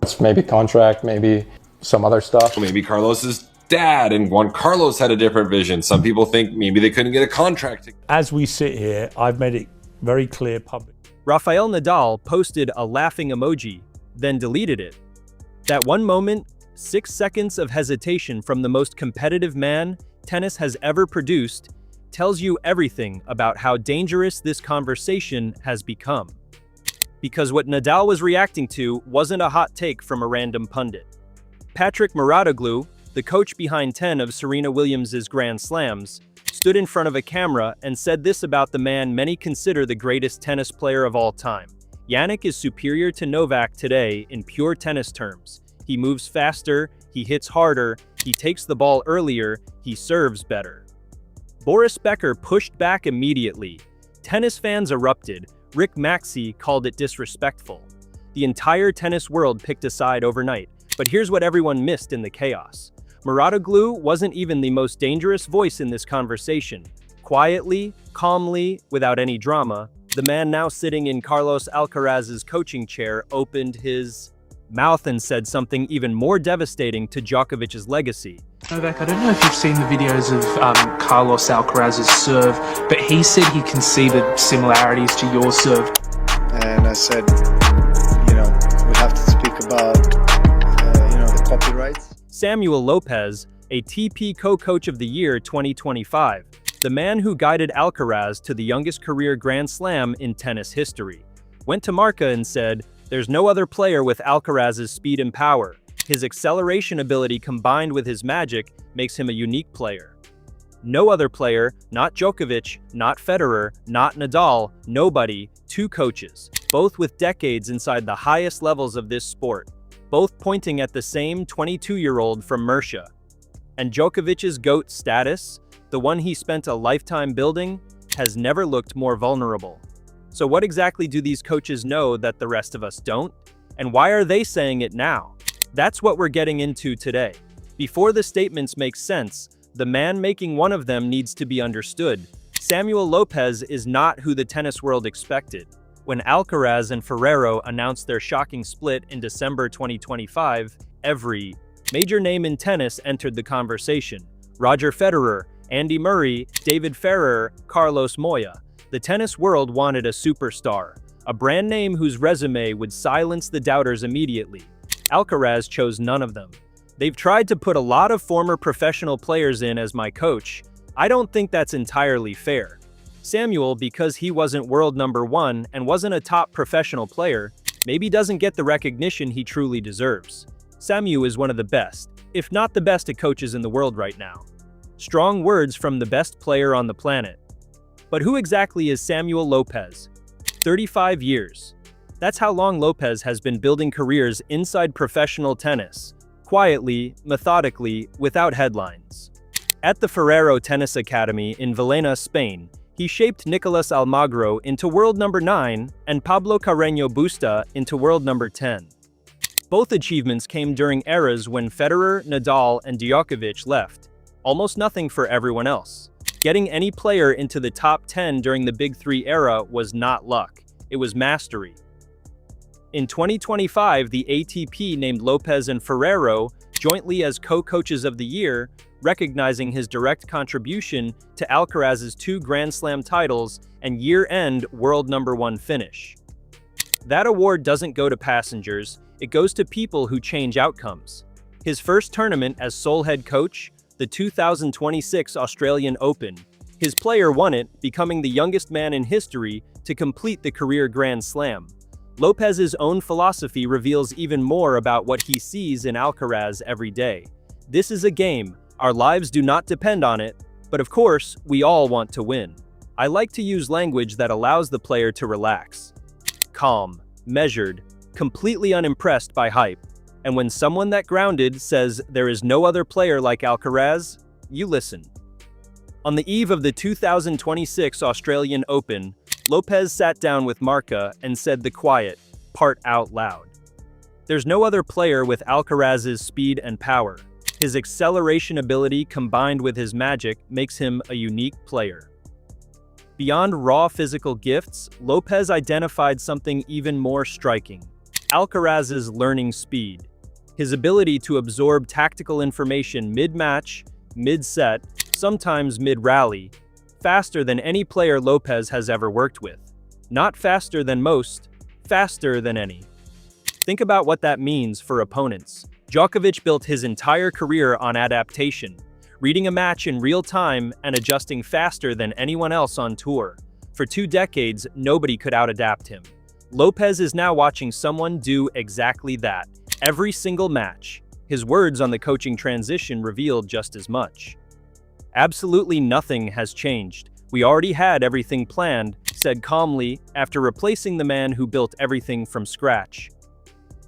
It's maybe contract, maybe some other stuff. Maybe Carlos's dad and Juan Carlos had a different vision. Some people think maybe they couldn't get a contract. As we sit here, I've made it very clear publicly. Rafael Nadal posted a laughing emoji, then deleted it. That one moment, 6 seconds of hesitation from the most competitive man tennis has ever produced, tells you everything about how dangerous this conversation has become. Because what Nadal was reacting to wasn't a hot take from a random pundit. Patrick Mouratoglou, the coach behind 10 of Serena Williams' Grand Slams, stood in front of a camera and said this about the man many consider the greatest tennis player of all time. Jannik is superior to Novak today in pure tennis terms. He moves faster, he hits harder, he takes the ball earlier, he serves better. Boris Becker pushed back immediately. Tennis fans erupted. Rick Maxey called it disrespectful. The entire tennis world picked a side overnight. But here's what everyone missed in the chaos. Mouratoglou wasn't even the most dangerous voice in this conversation. Quietly, calmly, without any drama, the man now sitting in Carlos Alcaraz's coaching chair opened his mouth and said something even more devastating to Djokovic's legacy. Novak, I don't know if you've seen the videos of Carlos Alcaraz's serve, but he said he can see the similarities to your serve. And I said, we have to speak about, the copyrights. Samuel Lopez, a TP Co-Coach of the Year 2025, the man who guided Alcaraz to the youngest career Grand Slam in tennis history, went to Marca and said, "There's no other player with Alcaraz's speed and power. His acceleration ability combined with his magic makes him a unique player. No other player, not Djokovic, not Federer, not Nadal, nobody, 2 coaches, both with decades inside the highest levels of this sport, both pointing at the same 22-year-old from Murcia. And Djokovic's GOAT status, the one he spent a lifetime building, has never looked more vulnerable." So what exactly do these coaches know that the rest of us don't? And why are they saying it now? That's what we're getting into today. Before the statements make sense, the man making one of them needs to be understood. Samuel Lopez is not who the tennis world expected. When Alcaraz and Ferrero announced their shocking split in December 2025, every major name in tennis entered the conversation. Roger Federer, Andy Murray, David Ferrer, Carlos Moya. The tennis world wanted a superstar, a brand name whose resume would silence the doubters immediately. Alcaraz chose none of them. They've tried to put a lot of former professional players in as my coach. I don't think that's entirely fair. Samuel, because he wasn't world number 1 and wasn't a top professional player, maybe doesn't get the recognition he truly deserves. Samu is one of the best, if not the best at coaches in the world right now. Strong words from the best player on the planet. But who exactly is Samuel Lopez? 35 years. That's how long Lopez has been building careers inside professional tennis. Quietly, methodically, without headlines. At the Ferrero Tennis Academy in Villena, Spain, he shaped Nicolas Almagro into world number 9 and Pablo Carreño Busta into world number 10. Both achievements came during eras when Federer, Nadal, and Djokovic left. Almost nothing for everyone else. Getting any player into the top 10 during the Big Three era was not luck. It was mastery. In 2025, the ATP named Lopez and Ferrero jointly as co-coaches of the year, recognizing his direct contribution to Alcaraz's 2 Grand Slam titles and year-end world number 1 finish. That award doesn't go to passengers, it goes to people who change outcomes. His first tournament as sole head coach, the 2026 Australian Open. His player won it, becoming the youngest man in history to complete the career Grand Slam. Lopez's own philosophy reveals even more about what he sees in Alcaraz every day. This is a game, our lives do not depend on it, but of course, we all want to win. I like to use language that allows the player to relax. Calm, measured, completely unimpressed by hype. And when someone that grounded says there is no other player like Alcaraz, you listen. On the eve of the 2026 Australian Open, Lopez sat down with Marca and said the quiet part out loud. There's no other player with Alcaraz's speed and power. His acceleration ability combined with his magic makes him a unique player. Beyond raw physical gifts, Lopez identified something even more striking. Alcaraz's learning speed. His ability to absorb tactical information mid-match, mid-set, sometimes mid-rally, faster than any player Lopez has ever worked with. Not faster than most, faster than any. Think about what that means for opponents. Djokovic built his entire career on adaptation, reading a match in real time and adjusting faster than anyone else on tour. For 2 decades, nobody could out-adapt him. Lopez is now watching someone do exactly that, every single match. His words on the coaching transition revealed just as much. Absolutely nothing has changed. We already had everything planned, said calmly after replacing the man who built everything from scratch.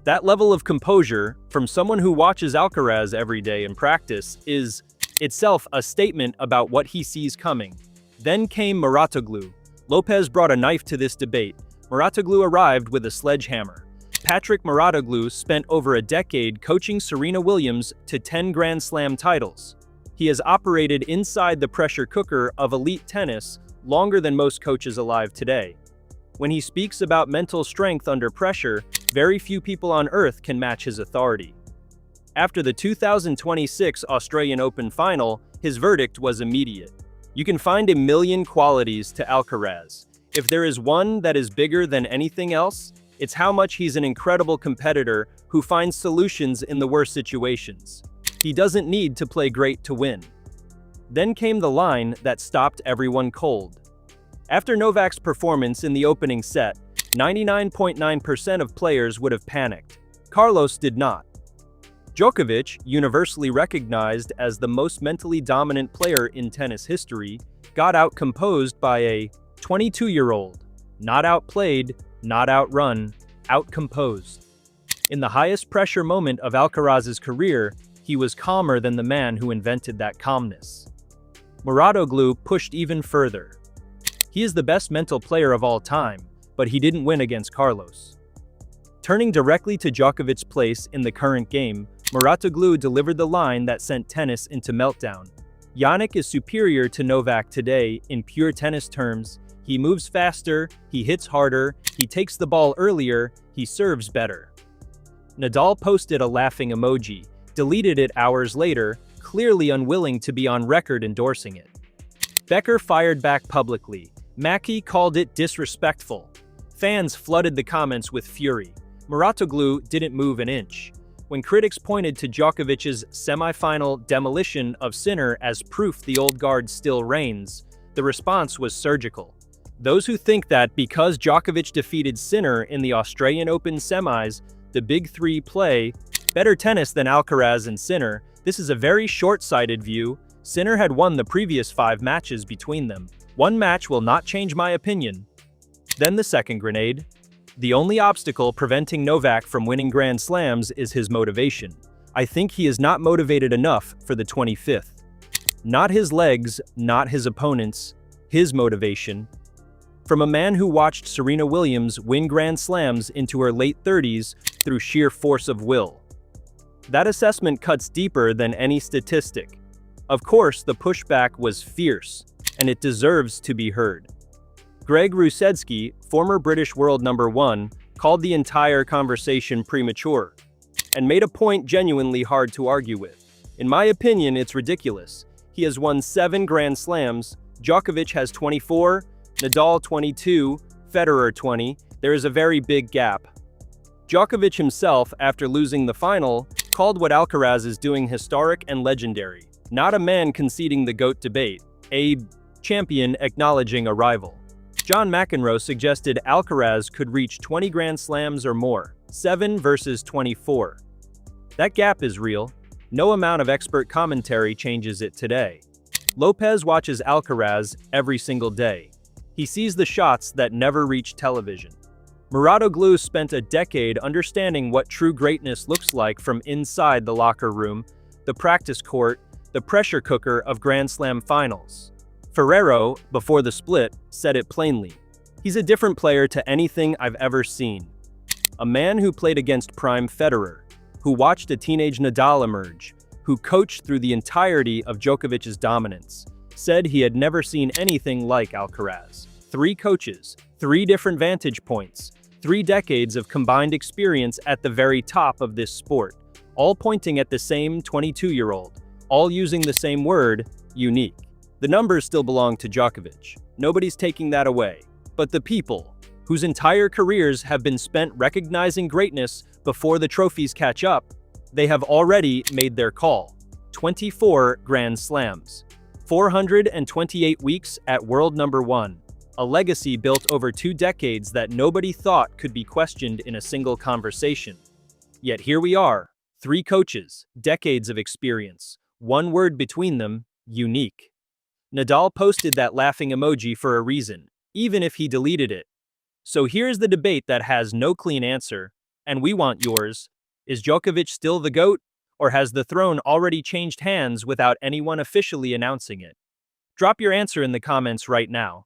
That level of composure, from someone who watches Alcaraz every day in practice, is itself a statement about what he sees coming. Then came Mouratoglou. Lopez brought a knife to this debate. Mouratoglou arrived with a sledgehammer. Patrick Mouratoglou spent over a decade coaching Serena Williams to 10 Grand Slam titles. He has operated inside the pressure cooker of elite tennis longer than most coaches alive today. When he speaks about mental strength under pressure, very few people on earth can match his authority. After the 2026 Australian Open final, his verdict was immediate. You can find a million qualities to Alcaraz. If there is one that is bigger than anything else, it's how much he's an incredible competitor who finds solutions in the worst situations. He doesn't need to play great to win. Then came the line that stopped everyone cold. After Novak's performance in the opening set, 99.9% of players would have panicked. Carlos did not. Djokovic, universally recognized as the most mentally dominant player in tennis history, got out-composed by a 22-year-old. Not outplayed, not outrun, out-composed. In the highest pressure moment of Alcaraz's career, he was calmer than the man who invented that calmness. Mouratoglou pushed even further. He is the best mental player of all time, but he didn't win against Carlos. Turning directly to Djokovic's place in the current game, Mouratoglou delivered the line that sent tennis into meltdown. Jannik is superior to Novak today in pure tennis terms. He moves faster, he hits harder, he takes the ball earlier, he serves better. Nadal posted a laughing emoji, deleted it hours later, clearly unwilling to be on record endorsing it. Becker fired back publicly. Mackie called it disrespectful. Fans flooded the comments with fury. Mouratoglou didn't move an inch. When critics pointed to Djokovic's semi-final demolition of Sinner as proof the old guard still reigns, the response was surgical. Those who think that because Djokovic defeated Sinner in the Australian Open semis, the big three play better tennis than Alcaraz and Sinner, this is a very short-sighted view. Sinner had won the previous 5 matches between them. One match will not change my opinion. Then the second grenade. The only obstacle preventing Novak from winning Grand Slams is his motivation. I think he is not motivated enough for the 25th. Not his legs, not his opponents, his motivation. From a man who watched Serena Williams win Grand Slams into her late 30s through sheer force of will. That assessment cuts deeper than any statistic. Of course, the pushback was fierce, and it deserves to be heard. Greg Rusedski, former British world number 1, called the entire conversation premature, and made a point genuinely hard to argue with. In my opinion, it's ridiculous. He has won 7 Grand Slams, Djokovic has 24, Nadal 22, Federer 20. There is a very big gap. Djokovic himself, after losing the final, called what Alcaraz is doing historic and legendary. Not a man conceding the GOAT debate, a champion acknowledging a rival. John McEnroe suggested Alcaraz could reach 20 Grand Slams or more, 7 versus 24. That gap is real. No amount of expert commentary changes it today. Lopez watches Alcaraz every single day. He sees the shots that never reach television. Mouratoglou spent a decade understanding what true greatness looks like from inside the locker room, the practice court, the pressure cooker of Grand Slam finals. Ferrero, before the split, said it plainly. He's a different player to anything I've ever seen. A man who played against prime Federer, who watched a teenage Nadal emerge, who coached through the entirety of Djokovic's dominance, said he had never seen anything like Alcaraz. 3 coaches, 3 different vantage points, 3 decades of combined experience at the very top of this sport, all pointing at the same 22-year-old, all using the same word, unique. The numbers still belong to Djokovic. Nobody's taking that away. But the people, whose entire careers have been spent recognizing greatness before the trophies catch up, they have already made their call. 24 Grand Slams. 428 weeks at world number 1. A legacy built over 2 decades that nobody thought could be questioned in a single conversation. Yet here we are, 3 coaches, decades of experience, one word between them, unique. Nadal posted that laughing emoji for a reason, even if he deleted it. So here's the debate that has no clean answer, and we want yours. Is Djokovic still the GOAT, or has the throne already changed hands without anyone officially announcing it? Drop your answer in the comments right now.